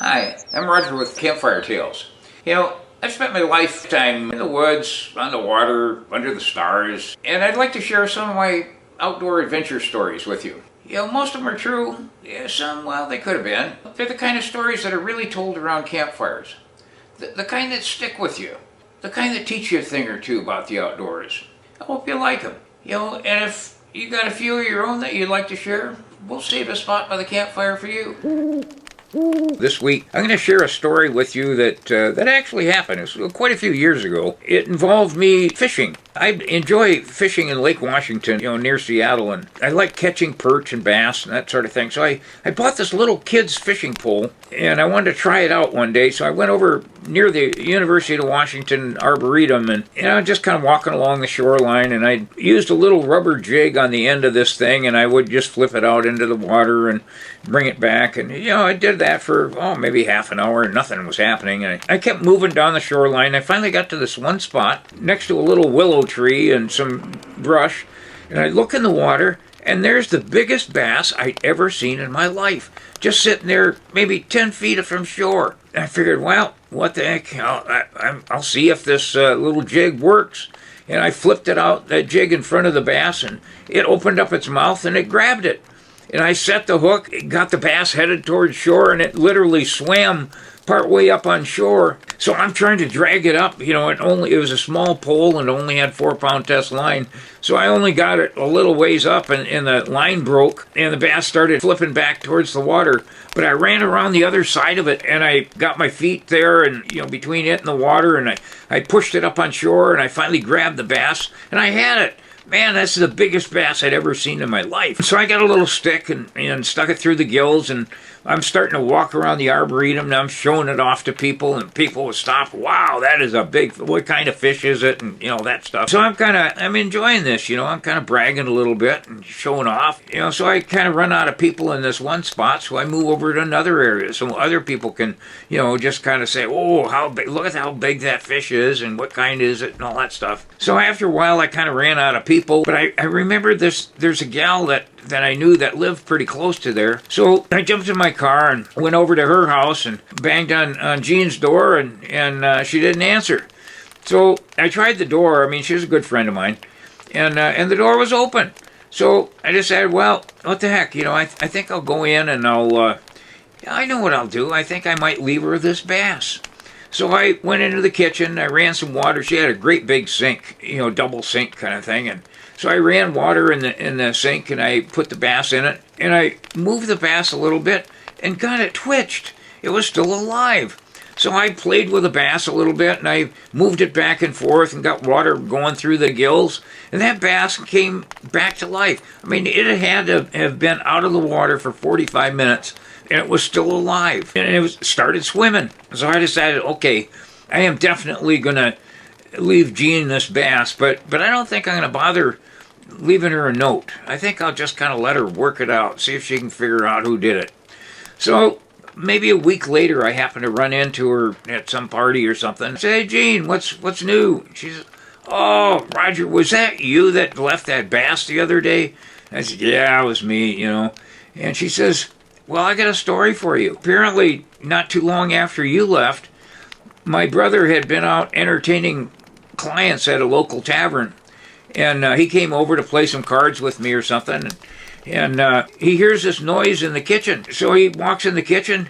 Hi, I'm Roger with Campfire Tales. I've spent my lifetime in the woods, on the water, under the stars, and I'd like to share some of my outdoor adventure stories with you. Most of them are true. Some, well, they could have been. They're the kind of stories that are really told around campfires. The kind that stick with you. The kind that teach you a thing or two about the outdoors. I hope you like them. And if you got a few of your own that you'd like to share, we'll save a spot by the campfire for you. This week, I'm going to share a story with you that actually happened. It was quite a few years ago. It involved me fishing. I enjoy fishing in Lake Washington, near Seattle, and I like catching perch and bass and that sort of thing. So I bought this little kid's fishing pole, and I wanted to try it out one day. So I went over near the University of Washington Arboretum, and I was just kind of walking along the shoreline, and I used a little rubber jig on the end of this thing, and I would just flip it out into the water and bring it back. And, I did that for, maybe half an hour, and nothing was happening. And I kept moving down the shoreline. I finally got to this one spot next to a little willow tree and some brush, and I look in the water, and there's the biggest bass I'd ever seen in my life, just sitting there maybe 10 feet from shore. And I figured, well, what the heck, I'll see if this little jig works. And I flipped it out, that jig in front of the bass, and it opened up its mouth and it grabbed it. And I set the hook, it got the bass headed towards shore, and it literally swam part way up on shore. So I'm trying to drag it up. It was a small pole and only had 4-pound test line. So I only got it a little ways up, and the line broke, and the bass started flipping back towards the water. But I ran around the other side of it, and I got my feet there, and between it and the water, and I pushed it up on shore, and I finally grabbed the bass, and I had it. Man, that's the biggest bass I'd ever seen in my life. So I got a little stick and stuck it through the gills, and I'm starting to walk around the Arboretum, and I'm showing it off to people, and people will stop. Wow, that is a big, what kind of fish is it? And, that stuff. So I'm enjoying this, I'm kind of bragging a little bit and showing off. So I kind of run out of people in this one spot, so I move over to another area so other people can, just kind of say, oh, how big, look at how big that fish is, and what kind is it, and all that stuff. So after a while, I kind of ran out of people, but I remember there's a gal that I knew that lived pretty close to there. So I jumped in my car and went over to her house and banged on Jean's door, and she didn't answer. So I tried the door. She was a good friend of mine, and the door was open. So I decided, well, what the heck, I think I'll go in and I know what I'll do. I think I might leave her this bass. So I went into the kitchen, I ran some water. She had a great big sink, double sink kind of thing. And so I ran water in the sink, and I put the bass in it, and I moved the bass a little bit, and God, it twitched. It was still alive. So I played with the bass a little bit, and I moved it back and forth and got water going through the gills, and that bass came back to life. It had to have been out of the water for 45 minutes, and it was still alive, and it started swimming. So I decided, okay, I am definitely going to leave Jean this bass, but I don't think I'm going to bother leaving her a note. I think I'll just kind of let her work it out, see if she can figure out who did it. So maybe a week later, I happened to run into her at some party or something. I said, hey, Jean, what's new? She said, oh, Roger, was that you that left that bass the other day? I said, yeah, it was me, And she says, well, I got a story for you. Apparently, not too long after you left, my brother had been out entertaining clients at a local tavern, and he came over to play some cards with me or something, and he hears this noise in the kitchen. So he walks in the kitchen,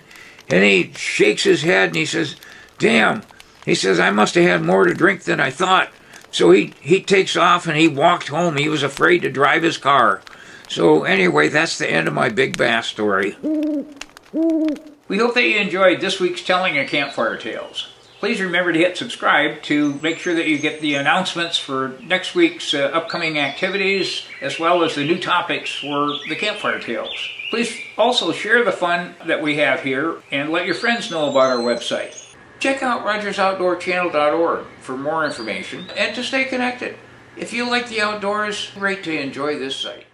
and he shakes his head, and he says, damn. He says, I must have had more to drink than I thought. So he takes off, and he walked home. He was afraid to drive his car. So anyway, that's the end of my big bass story. We hope that you enjoyed this week's telling of Campfire Tales. Please remember to hit subscribe to make sure that you get the announcements for next week's upcoming activities, as well as the new topics for the Campfire Tales. Please also share the fun that we have here and let your friends know about our website. Check out rogersoutdoorchannel.org for more information and to stay connected. If you like the outdoors, great to enjoy this site.